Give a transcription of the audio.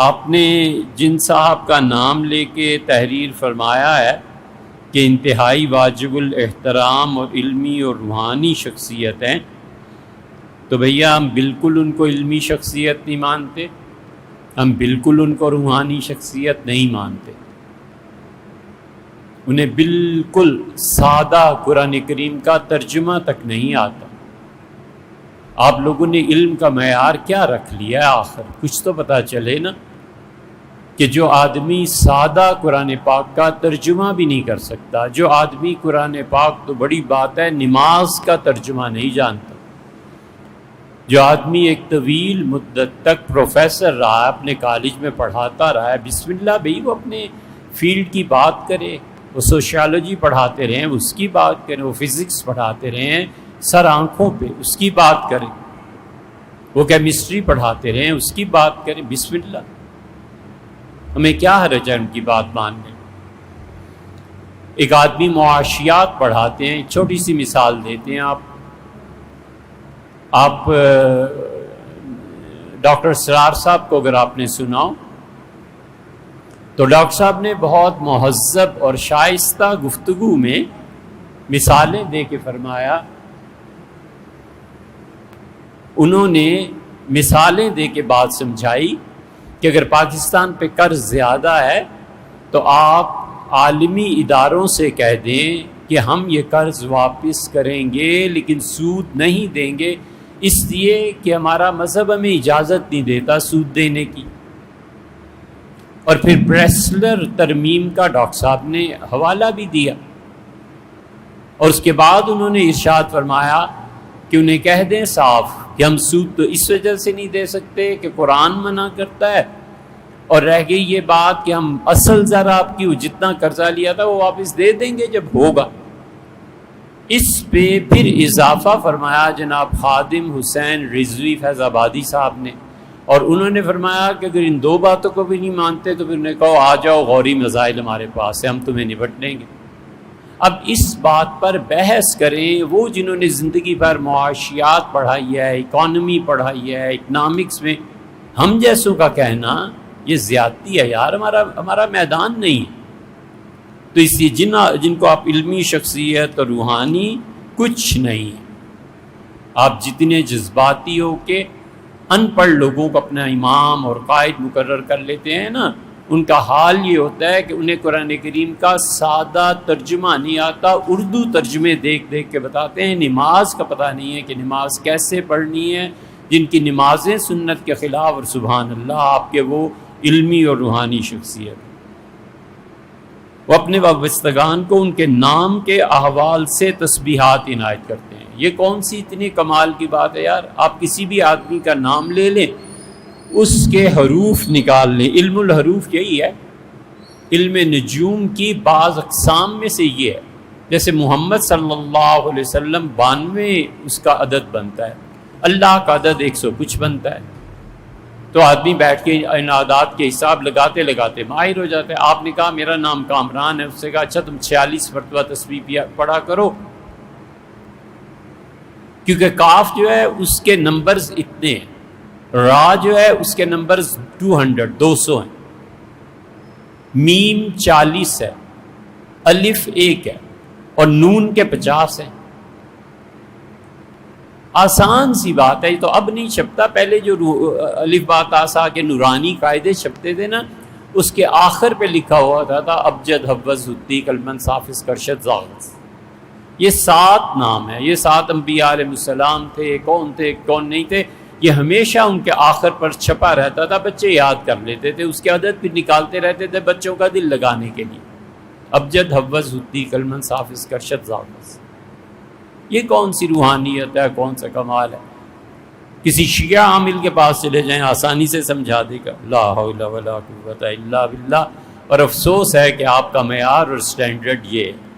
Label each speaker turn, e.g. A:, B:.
A: آپ نے جن صاحب کا نام لے کے تحریر فرمایا ہے کہ انتہائی واجب الاحترام اور علمی اور روحانی شخصیت ہیں، تو بھیا ہم بالکل ان کو علمی شخصیت نہیں مانتے، ہم بالکل ان کو روحانی شخصیت نہیں مانتے۔ انہیں بالکل سادہ قرآن کریم کا ترجمہ تک نہیں آتا۔ آپ لوگوں نے علم کا معیار کیا رکھ لیا ہے؟ آخر کچھ تو پتہ چلے نا، کہ جو آدمی سادہ قرآن پاک کا ترجمہ بھی نہیں کر سکتا، جو آدمی قرآن پاک تو بڑی بات ہے نماز کا ترجمہ نہیں جانتا، جو آدمی ایک طویل مدت تک پروفیسر رہا ہے، اپنے کالج میں پڑھاتا رہا ہے، بسم اللہ بھئی وہ اپنے فیلڈ کی بات کرے، وہ سوشیالوجی پڑھاتے رہیں اس کی بات کریں، وہ فزکس پڑھاتے رہیں سر آنکھوں پہ اس کی بات کریں، وہ کیمسٹری پڑھاتے رہیں اس کی بات کریں، بسم اللہ، ہمیں کیا حرج ہے ان کی بات ماننے۔ ایک آدمی معاشیات پڑھاتے ہیں، چھوٹی سی مثال دیتے ہیں، آپ ڈاکٹر سرار صاحب کو اگر آپ نے سنا ہو تو ڈاکٹر صاحب نے بہت مہذب اور شائستہ گفتگو میں مثالیں دے کے فرمایا، انہوں نے مثالیں دے کے بات سمجھائی کہ اگر پاکستان پہ قرض زیادہ ہے تو آپ عالمی اداروں سے کہہ دیں کہ ہم یہ قرض واپس کریں گے لیکن سود نہیں دیں گے، اس لیے کہ ہمارا مذہب ہمیں اجازت نہیں دیتا سود دینے کی۔ اور پھر بریسلر ترمیم کا ڈاکٹر صاحب نے حوالہ بھی دیا، اور اس کے بعد انہوں نے ارشاد فرمایا کہ انہیں کہہ دیں صاف کہ ہم سود تو اس وجہ سے نہیں دے سکتے کہ قرآن منع کرتا ہے، اور رہ گئی یہ بات کہ ہم اصل ذرا آپ کی جتنا قرضہ لیا تھا وہ واپس دے دیں گے جب ہوگا۔ اس پہ پھر اضافہ فرمایا جناب خادم حسین رضوی فیض آبادی صاحب نے، اور انہوں نے فرمایا کہ اگر ان دو باتوں کو بھی نہیں مانتے تو پھر انہیں کہو آ جاؤ غوری مسائل ہمارے پاس ہے، ہم تمہیں نپٹ لیں گے۔ اب اس بات پر بحث کریں وہ جنہوں نے زندگی بھر معاشیات پڑھائی ہے، اکانومی پڑھائی ہے، اکنامکس میں، ہم جیسوں کا کہنا یہ زیادتی ہے یار، ہمارا میدان نہیں ہے۔ تو اس لیے جن کو آپ علمی شخصیت اور روحانی کچھ نہیں ہے، آپ جتنے جذباتی ہو کے ان پڑھ لوگوں کو اپنا امام اور قائد مقرر کر لیتے ہیں نا، ان کا حال یہ ہوتا ہے کہ انہیں قرآن کریم کا سادہ ترجمہ نہیں آتا، اردو ترجمے دیکھ دیکھ کے بتاتے ہیں، نماز کا پتہ نہیں ہے کہ نماز کیسے پڑھنی ہے، جن کی نمازیں سنت کے خلاف، اور سبحان اللہ آپ کے وہ علمی اور روحانی شخصیت، وہ اپنے وابستگان کو ان کے نام کے احوال سے تسبیحات عنایت کرتے ہیں۔ یہ کون سی اتنی کمال کی بات ہے یار، آپ کسی بھی آدمی کا نام لے لیں اس کے حروف نکال لیں، علم الحروف یہی ہے، علم نجوم کی بعض اقسام میں سے یہ ہے، جیسے محمد صلی اللہ علیہ وسلم 92 اس کا عدد بنتا ہے، اللہ کا عدد 100 کچھ بنتا ہے، تو آدمی بیٹھ کے ان اعداد کے حساب لگاتے لگاتے ماہر ہو جاتا ہے۔ آپ نے کہا میرا نام کامران ہے، اس سے کہا اچھا تم 46 مرتبہ تسبیح پڑھا کرو، کیونکہ کاف جو ہے اس کے نمبرز اتنے ہیں، را جو ہے اس کے نمبرز 200 ہیں، میم 40 ہے، الف 1 ہے، اور نون کے 50 ہیں۔ آسان سی بات ہے، یہ تو اب نہیں چھپتا، پہلے جو الف با تا سا کے نورانی قاعدے چھپتے تھے نا، اس کے آخر پہ لکھا ہوا تھا ابجد حوض ہدی کلمن صافظ کرشد زاغز۔ یہ 7 نام ہیں، یہ 7 انبیاء علیہ السلام تھے، کون نہیں تھے، یہ ہمیشہ ان کے آخر پر چھپا رہتا تھا، بچے یاد کر لیتے تھے، اس کے عدد پھر نکالتے رہتے تھے بچوں کا دل لگانے کے لیے، ابجد حوض ہدی کلمن صافظ کرشد زاغز۔ یہ کون سی روحانیت ہے، کون سا کمال ہے؟ کسی شیعہ عامل کے پاس چلے جائیں آسانی سے سمجھا دے گا، لا حول ولا قوت الا باللہ، اور افسوس ہے کہ آپ کا معیار اور سٹینڈرڈ یہ ہے۔